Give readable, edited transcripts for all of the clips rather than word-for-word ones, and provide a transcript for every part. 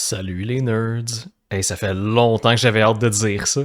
Salut les nerds! Hey, ça fait longtemps que j'avais hâte de dire ça.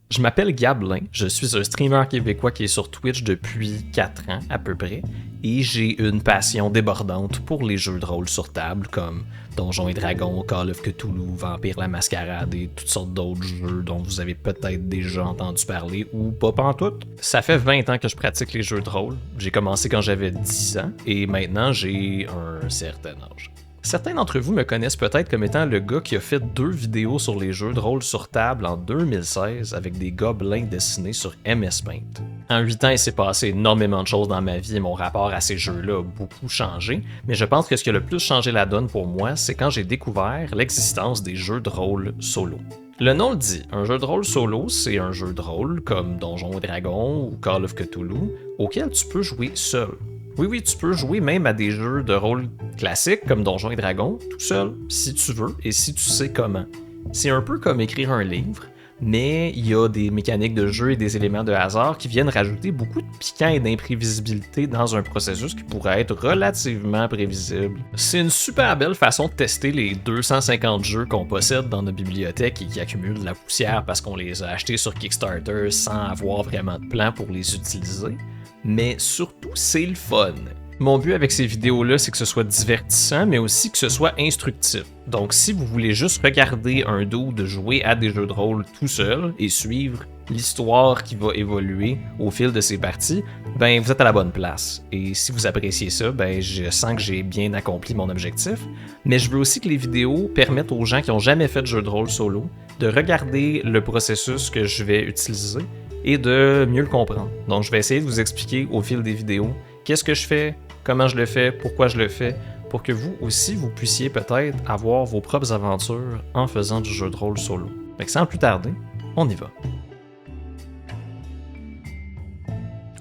Je m'appelle Gablin, je suis un streamer québécois qui est sur Twitch depuis 4 ans à peu près, et j'ai une passion débordante pour les jeux de rôle sur table comme Donjons et Dragons, Call of Cthulhu, Vampire la Mascarade et toutes sortes d'autres jeux dont vous avez peut-être déjà entendu parler ou pas pantoute. Ça fait 20 ans que je pratique les jeux de rôle. J'ai commencé quand j'avais 10 ans et maintenant j'ai un certain âge. Certains d'entre vous me connaissent peut-être comme étant le gars qui a fait 2 vidéos sur les jeux de rôle sur table en 2016 avec des gobelins dessinés sur MS Paint. En 8 ans, il s'est passé énormément de choses dans ma vie et mon rapport à ces jeux-là a beaucoup changé, mais je pense que ce qui a le plus changé la donne pour moi, c'est quand j'ai découvert l'existence des jeux de rôle solo. Le nom le dit, un jeu de rôle solo, c'est un jeu de rôle comme Donjons et Dragons ou Call of Cthulhu, auquel tu peux jouer seul. Oui, tu peux jouer même à des jeux de rôle classiques comme Donjons et Dragons, tout seul, si tu veux et si tu sais comment. C'est un peu comme écrire un livre, mais il y a des mécaniques de jeu et des éléments de hasard qui viennent rajouter beaucoup de piquant et d'imprévisibilité dans un processus qui pourrait être relativement prévisible. C'est une super belle façon de tester les 250 jeux qu'on possède dans notre bibliothèque et qui accumulent de la poussière parce qu'on les a achetés sur Kickstarter sans avoir vraiment de plan pour les utiliser. Mais surtout, c'est le fun. Mon but avec ces vidéos-là, c'est que ce soit divertissant, mais aussi que ce soit instructif. Donc si vous voulez juste regarder un dude jouer à des jeux de rôle tout seul et suivre l'histoire qui va évoluer au fil de ses parties, ben vous êtes à la bonne place. Et si vous appréciez ça, ben je sens que j'ai bien accompli mon objectif. Mais je veux aussi que les vidéos permettent aux gens qui n'ont jamais fait de jeu de rôle solo de regarder le processus que je vais utiliser et de mieux le comprendre. Donc je vais essayer de vous expliquer au fil des vidéos qu'est-ce que je fais, comment je le fais, pourquoi je le fais, pour que vous aussi vous puissiez peut-être avoir vos propres aventures en faisant du jeu de rôle solo. Fait que sans plus tarder, on y va.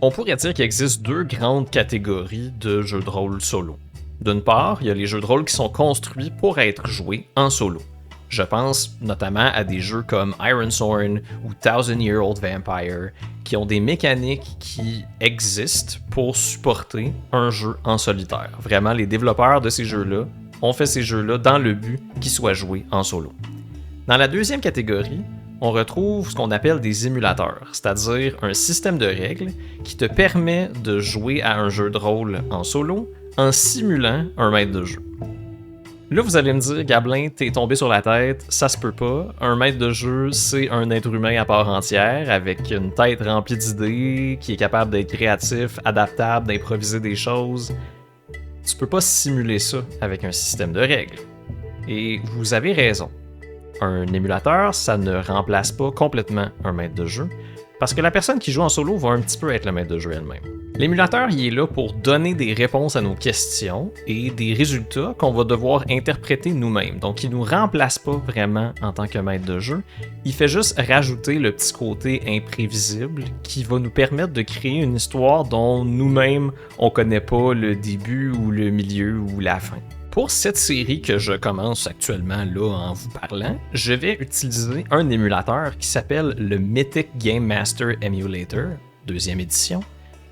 On pourrait dire qu'il existe 2 grandes catégories de jeux de rôle solo. D'une part, il y a les jeux de rôle qui sont construits pour être joués en solo. Je pense notamment à des jeux comme Ironsorn ou Thousand Year Old Vampire qui ont des mécaniques qui existent pour supporter un jeu en solitaire. Vraiment, les développeurs de ces jeux-là ont fait ces jeux-là dans le but qu'ils soient joués en solo. Dans la deuxième catégorie, on retrouve ce qu'on appelle des émulateurs, c'est-à-dire un système de règles qui te permet de jouer à un jeu de rôle en solo en simulant un maître de jeu. Là, vous allez me dire, Gablin, t'es tombé sur la tête, ça se peut pas. Un maître de jeu, c'est un être humain à part entière, avec une tête remplie d'idées, qui est capable d'être créatif, adaptable, d'improviser des choses. Tu peux pas simuler ça avec un système de règles. Et vous avez raison. Un émulateur, ça ne remplace pas complètement un maître de jeu, parce que la personne qui joue en solo va un petit peu être le maître de jeu elle-même. L'émulateur, il est là pour donner des réponses à nos questions et des résultats qu'on va devoir interpréter nous-mêmes. Donc, il nous remplace pas vraiment en tant que maître de jeu. Il fait juste rajouter le petit côté imprévisible qui va nous permettre de créer une histoire dont nous-mêmes, on connaît pas le début ou le milieu ou la fin. Pour cette série que je commence actuellement là en vous parlant, je vais utiliser un émulateur qui s'appelle le Mythic Game Master Emulator, 2e édition,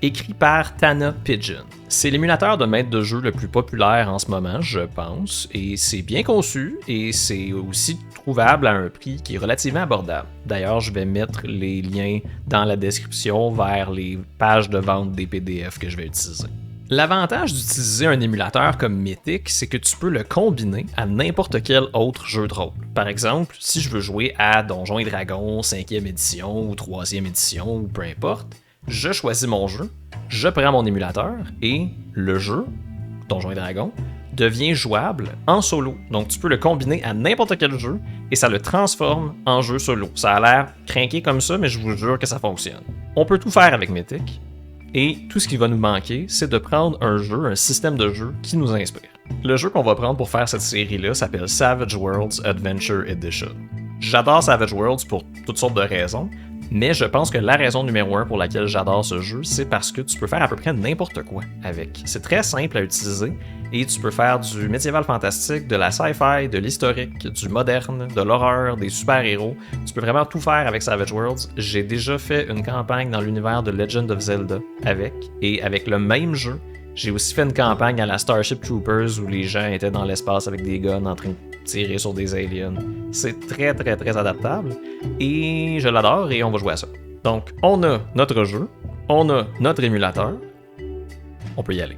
écrit par Tana Pigeon. C'est l'émulateur de maître de jeu le plus populaire en ce moment, je pense, et c'est bien conçu et c'est aussi trouvable à un prix qui est relativement abordable. D'ailleurs, je vais mettre les liens dans la description vers les pages de vente des PDF que je vais utiliser. L'avantage d'utiliser un émulateur comme Mythic, c'est que tu peux le combiner à n'importe quel autre jeu de rôle. Par exemple, si je veux jouer à Donjons et Dragons 5e édition ou 3e édition ou peu importe, je choisis mon jeu, je prends mon émulateur et le jeu, Donjons et Dragons, devient jouable en solo. Donc tu peux le combiner à n'importe quel jeu et ça le transforme en jeu solo. Ça a l'air crinqué comme ça, mais je vous jure que ça fonctionne. On peut tout faire avec Mythic. Et tout ce qui va nous manquer, c'est de prendre un système de jeu qui nous inspire. Le jeu qu'on va prendre pour faire cette série-là s'appelle Savage Worlds Adventure Edition. J'adore Savage Worlds pour toutes sortes de raisons, mais je pense que la raison numéro 1 pour laquelle j'adore ce jeu, c'est parce que tu peux faire à peu près n'importe quoi avec. C'est très simple à utiliser et tu peux faire du médiéval fantastique, de la sci-fi, de l'historique, du moderne, de l'horreur, des super-héros. Tu peux vraiment tout faire avec Savage Worlds. J'ai déjà fait une campagne dans l'univers de Legend of Zelda et avec le même jeu, j'ai aussi fait une campagne à la Starship Troopers où les gens étaient dans l'espace avec des guns en train de tirer sur des aliens. C'est très très très adaptable et je l'adore et on va jouer à ça. Donc on a notre jeu, on a notre émulateur, on peut y aller.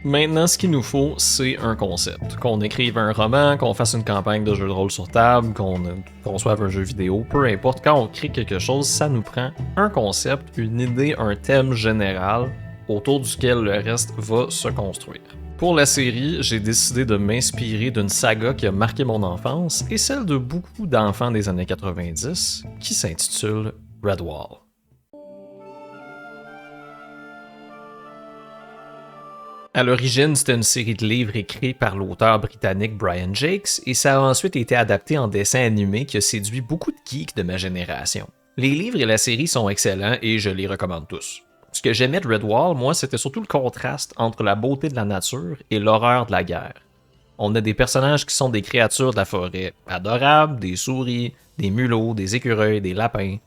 Maintenant, ce qu'il nous faut, c'est un concept. Qu'on écrive un roman, qu'on fasse une campagne de jeu de rôle sur table, qu'on conçoive un jeu vidéo, peu importe, quand on crée quelque chose, ça nous prend un concept, une idée, un thème général autour duquel le reste va se construire. Pour la série, j'ai décidé de m'inspirer d'une saga qui a marqué mon enfance et celle de beaucoup d'enfants des années 90, qui s'intitule Redwall. À l'origine, c'était une série de livres écrits par l'auteur britannique Brian Jacques et ça a ensuite été adapté en dessin animé qui a séduit beaucoup de geeks de ma génération. Les livres et la série sont excellents et je les recommande tous. Ce que j'aimais de Redwall, moi, c'était surtout le contraste entre la beauté de la nature et l'horreur de la guerre. On a des personnages qui sont des créatures de la forêt, adorables, des souris, des mulots, des écureuils, des lapins.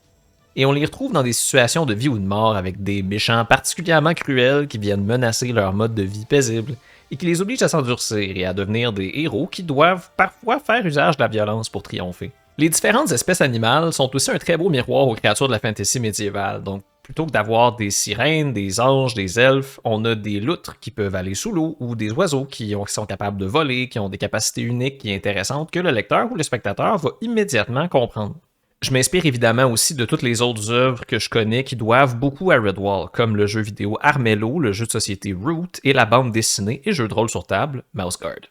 Et on les retrouve dans des situations de vie ou de mort avec des méchants particulièrement cruels qui viennent menacer leur mode de vie paisible et qui les obligent à s'endurcir et à devenir des héros qui doivent parfois faire usage de la violence pour triompher. Les différentes espèces animales sont aussi un très beau miroir aux créatures de la fantasy médiévale, donc plutôt que d'avoir des sirènes, des anges, des elfes, on a des loutres qui peuvent aller sous l'eau ou des oiseaux qui sont capables de voler, qui ont des capacités uniques et intéressantes que le lecteur ou le spectateur va immédiatement comprendre. Je m'inspire évidemment aussi de toutes les autres œuvres que je connais qui doivent beaucoup à Redwall, comme le jeu vidéo Armello, le jeu de société Root et la bande dessinée et jeu de rôle sur table Mouse Guard.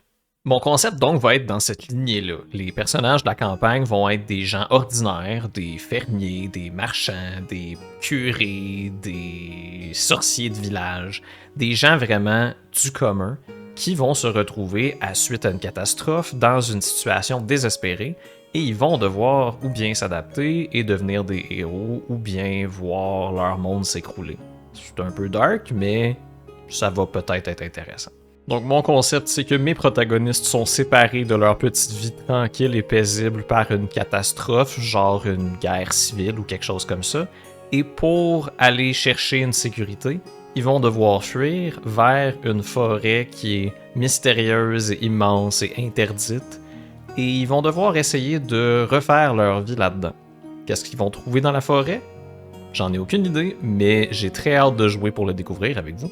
Mon concept donc va être dans cette lignée-là. Les personnages de la campagne vont être des gens ordinaires, des fermiers, des marchands, des curés, des sorciers de village, des gens vraiment du commun qui vont se retrouver à suite à une catastrophe dans une situation désespérée et ils vont devoir ou bien s'adapter et devenir des héros ou bien voir leur monde s'écrouler. C'est un peu dark, mais ça va peut-être être intéressant. Donc mon concept, c'est que mes protagonistes sont séparés de leur petite vie tranquille et paisible par une catastrophe, genre une guerre civile ou quelque chose comme ça, et pour aller chercher une sécurité, ils vont devoir fuir vers une forêt qui est mystérieuse et immense et interdite, et ils vont devoir essayer de refaire leur vie là-dedans. Qu'est-ce qu'ils vont trouver dans la forêt? J'en ai aucune idée, mais j'ai très hâte de jouer pour le découvrir avec vous.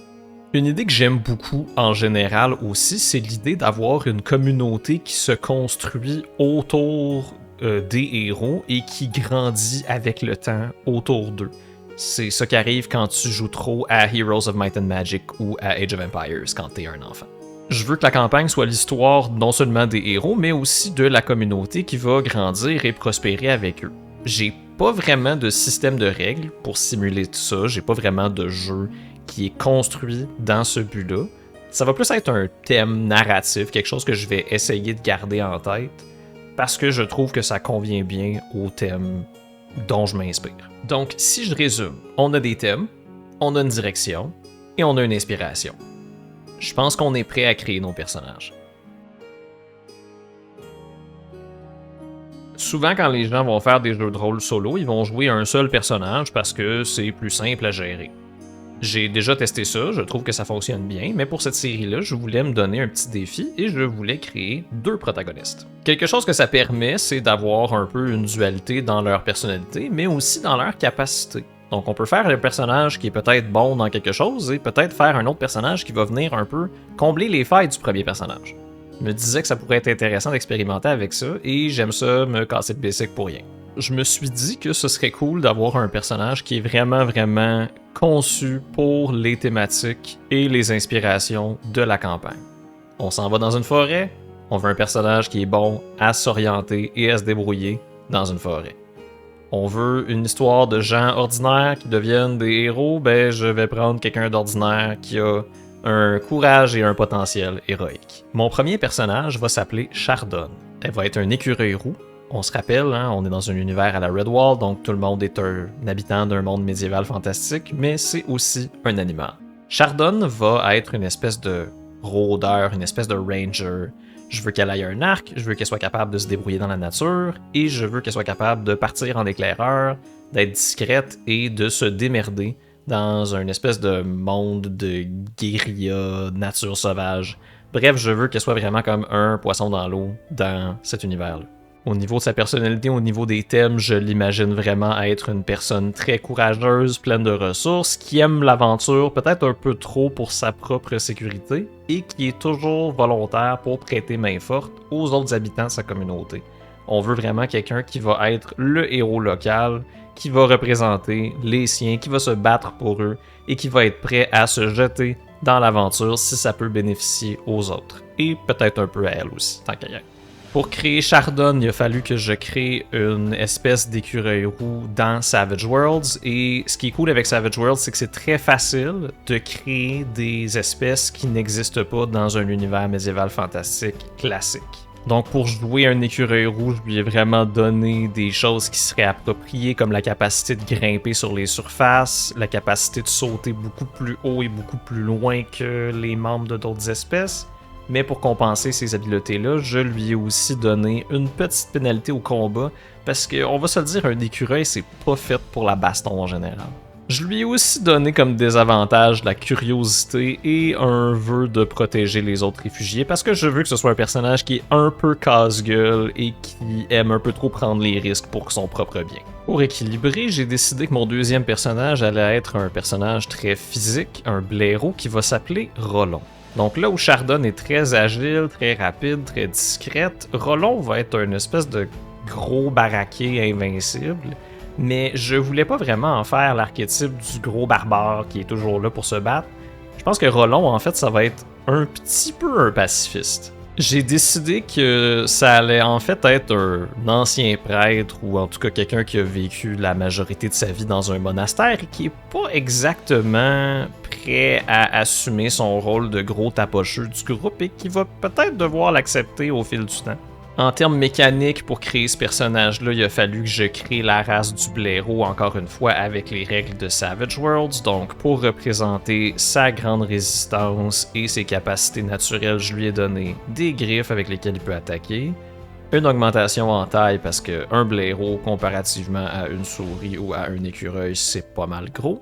Une idée que j'aime beaucoup en général aussi, c'est l'idée d'avoir une communauté qui se construit autour des héros et qui grandit avec le temps autour d'eux. C'est ça qui arrive quand tu joues trop à Heroes of Might and Magic ou à Age of Empires quand t'es un enfant. Je veux que la campagne soit l'histoire non seulement des héros, mais aussi de la communauté qui va grandir et prospérer avec eux. J'ai pas vraiment de système de règles pour simuler tout ça, j'ai pas vraiment de jeu qui est construit dans ce but-là. Ça va plus être un thème narratif, quelque chose que je vais essayer de garder en tête, parce que je trouve que ça convient bien au thème dont je m'inspire. Donc, si je résume, on a des thèmes, on a une direction, et on a une inspiration. Je pense qu'on est prêt à créer nos personnages. Souvent, quand les gens vont faire des jeux de rôle solo, ils vont jouer un seul personnage parce que c'est plus simple à gérer. J'ai déjà testé ça, je trouve que ça fonctionne bien, mais pour cette série-là, je voulais me donner un petit défi et je voulais créer 2 protagonistes. Quelque chose que ça permet, c'est d'avoir un peu une dualité dans leur personnalité, mais aussi dans leur capacité. Donc on peut faire un personnage qui est peut-être bon dans quelque chose et peut-être faire un autre personnage qui va venir un peu combler les failles du premier personnage. Je me disais que ça pourrait être intéressant d'expérimenter avec ça et j'aime ça me casser de basic pour rien. Je me suis dit que ce serait cool d'avoir un personnage qui est vraiment conçu pour les thématiques et les inspirations de la campagne. On s'en va dans une forêt, on veut un personnage qui est bon à s'orienter et à se débrouiller dans une forêt. On veut une histoire de gens ordinaires qui deviennent des héros, ben je vais prendre quelqu'un d'ordinaire qui a un courage et un potentiel héroïque. Mon premier personnage va s'appeler Chardonne. Elle va être un écureuil roux. On se rappelle, hein, on est dans un univers à la Redwall, donc tout le monde est un habitant d'un monde médiéval fantastique, mais c'est aussi un animal. Chardonne va être une espèce de rôdeur, une espèce de ranger. Je veux qu'elle aille un arc, je veux qu'elle soit capable de se débrouiller dans la nature, et je veux qu'elle soit capable de partir en éclaireur, d'être discrète et de se démerder dans une espèce de monde de guérilla, nature sauvage, Bref, je veux qu'elle soit vraiment comme un poisson dans l'eau dans cet univers-là. Au niveau de sa personnalité, au niveau des thèmes, je l'imagine vraiment être une personne très courageuse, pleine de ressources, qui aime l'aventure peut-être un peu trop pour sa propre sécurité, et qui est toujours volontaire pour prêter main forte aux autres habitants de sa communauté. On veut vraiment quelqu'un qui va être le héros local, qui va représenter les siens, qui va se battre pour eux, et qui va être prêt à se jeter dans l'aventure si ça peut bénéficier aux autres. Et peut-être un peu à elle aussi, tant qu'à y être. Pour créer Chardon, il a fallu que je crée une espèce d'écureuil roux dans Savage Worlds. Et ce qui est cool avec Savage Worlds, c'est que c'est très facile de créer des espèces qui n'existent pas dans un univers médiéval fantastique classique. Donc pour jouer un écureuil roux, je lui ai vraiment donné des choses qui seraient appropriées, comme la capacité de grimper sur les surfaces, la capacité de sauter beaucoup plus haut et beaucoup plus loin que les membres de d'autres espèces. Mais pour compenser ces habiletés-là, je lui ai aussi donné une petite pénalité au combat, parce qu'on va se le dire, un écureuil, c'est pas fait pour la baston en général. Je lui ai aussi donné comme désavantage la curiosité et un vœu de protéger les autres réfugiés, parce que je veux que ce soit un personnage qui est un peu casse-gueule et qui aime un peu trop prendre les risques pour son propre bien. Pour équilibrer, j'ai décidé que mon deuxième personnage allait être un personnage très physique, un blaireau qui va s'appeler Rollon. Donc là où Chardon est très agile, très rapide, très discrète, Rollon va être une espèce de gros baraqué invincible, mais je voulais pas vraiment en faire l'archétype du gros barbare qui est toujours là pour se battre. Je pense que Rollon, en fait, ça va être un petit peu un pacifiste. J'ai décidé que ça allait en fait être un ancien prêtre, ou en tout cas quelqu'un qui a vécu la majorité de sa vie dans un monastère et qui est pas exactement prêt à assumer son rôle de gros tapocheux du groupe et qui va peut-être devoir l'accepter au fil du temps. En termes mécaniques, pour créer ce personnage-là, il a fallu que je crée la race du blaireau, encore une fois, avec les règles de Savage Worlds. Donc, pour représenter sa grande résistance et ses capacités naturelles, je lui ai donné des griffes avec lesquelles il peut attaquer, une augmentation en taille parce qu'un blaireau, comparativement à une souris ou à un écureuil, c'est pas mal gros,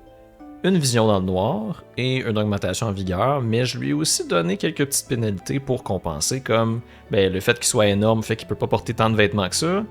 une vision dans le noir et une augmentation en vigueur, mais je lui ai aussi donné quelques petites pénalités pour compenser, comme le fait qu'il soit énorme fait qu'il peut pas porter tant de vêtements que ça,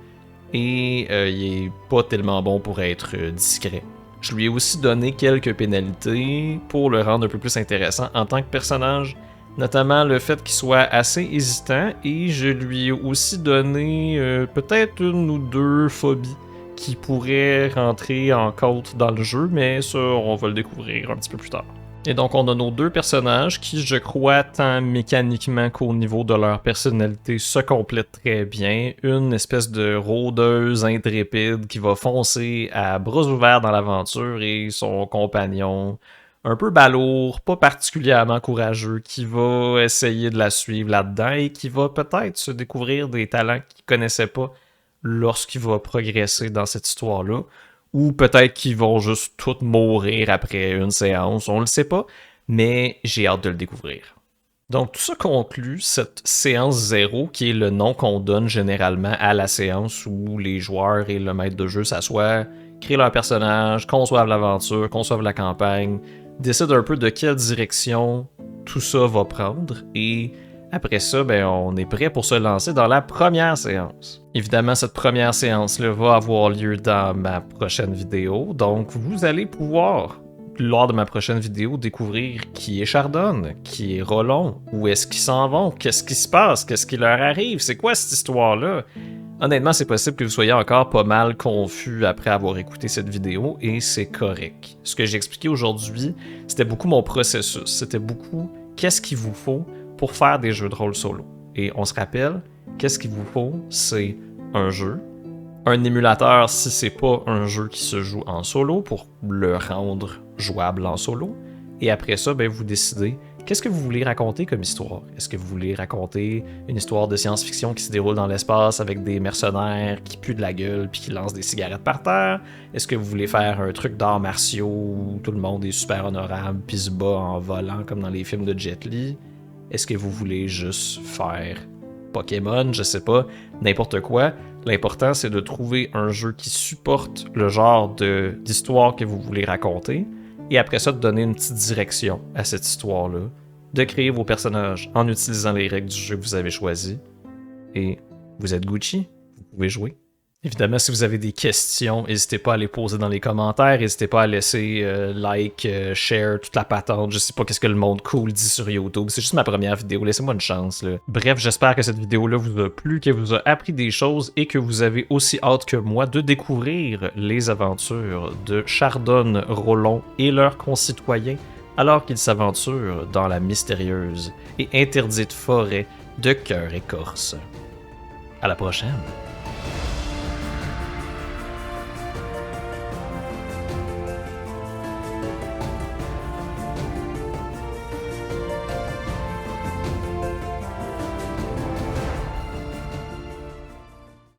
et il est pas tellement bon pour être discret. Je lui ai aussi donné quelques pénalités pour le rendre un peu plus intéressant en tant que personnage, notamment le fait qu'il soit assez hésitant, et je lui ai aussi donné peut-être une ou deux phobies qui pourrait rentrer en compte dans le jeu, mais ça, on va le découvrir un petit peu plus tard. Et donc, on a nos deux personnages qui, je crois, tant mécaniquement qu'au niveau de leur personnalité, se complètent très bien. Une espèce de rôdeuse intrépide qui va foncer à bras ouverts dans l'aventure, et son compagnon, un peu balourd, pas particulièrement courageux, qui va essayer de la suivre là-dedans et qui va peut-être se découvrir des talents qu'il connaissait pas lorsqu'il va progresser dans cette histoire-là, ou peut-être qu'ils vont juste tous mourir après une séance, on le sait pas, mais j'ai hâte de le découvrir. Donc tout ça conclut cette séance 0, qui est le nom qu'on donne généralement à la séance où les joueurs et le maître de jeu s'assoient, créent leur personnage, conçoivent l'aventure, conçoivent la campagne, décident un peu de quelle direction tout ça va prendre, et après ça, on est prêt pour se lancer dans la première séance. Évidemment, cette première séance-là va avoir lieu dans ma prochaine vidéo, donc vous allez pouvoir, lors de ma prochaine vidéo, découvrir qui est Chardon, qui est Rollon, où est-ce qu'ils s'en vont, qu'est-ce qui se passe, qu'est-ce qui leur arrive, c'est quoi cette histoire-là. Honnêtement, c'est possible que vous soyez encore pas mal confus après avoir écouté cette vidéo, et c'est correct. Ce que j'ai expliqué aujourd'hui, c'était beaucoup mon processus, c'était beaucoup qu'est-ce qu'il vous faut pour faire des jeux de rôle solo. Et on se rappelle, qu'est-ce qu'il vous faut? C'est un jeu, un émulateur si c'est pas un jeu qui se joue en solo pour le rendre jouable en solo. Et après ça, vous décidez qu'est-ce que vous voulez raconter comme histoire. Est-ce que vous voulez raconter une histoire de science-fiction qui se déroule dans l'espace avec des mercenaires qui puent de la gueule puis qui lancent des cigarettes par terre? Est-ce que vous voulez faire un truc d'arts martiaux où tout le monde est super honorable puis se bat en volant comme dans les films de Jet Li? Est-ce que vous voulez juste faire Pokémon, je sais pas, n'importe quoi? L'important, c'est de trouver un jeu qui supporte le genre d'histoire que vous voulez raconter, et après ça, de donner une petite direction à cette histoire-là, de créer vos personnages en utilisant les règles du jeu que vous avez choisi. Et vous êtes Gucci, vous pouvez jouer. Évidemment, si vous avez des questions, n'hésitez pas à les poser dans les commentaires, n'hésitez pas à laisser like, share, toute la patente. Je sais pas qu'est-ce que le monde cool dit sur YouTube, c'est juste ma première vidéo, laissez-moi une chance. Là. Bref, j'espère que cette vidéo-là vous a plu, qu'elle vous a appris des choses et que vous avez aussi hâte que moi de découvrir les aventures de Chardonne, Rollon et leurs concitoyens alors qu'ils s'aventurent dans la mystérieuse et interdite forêt de Cœur Écorce. À la prochaine!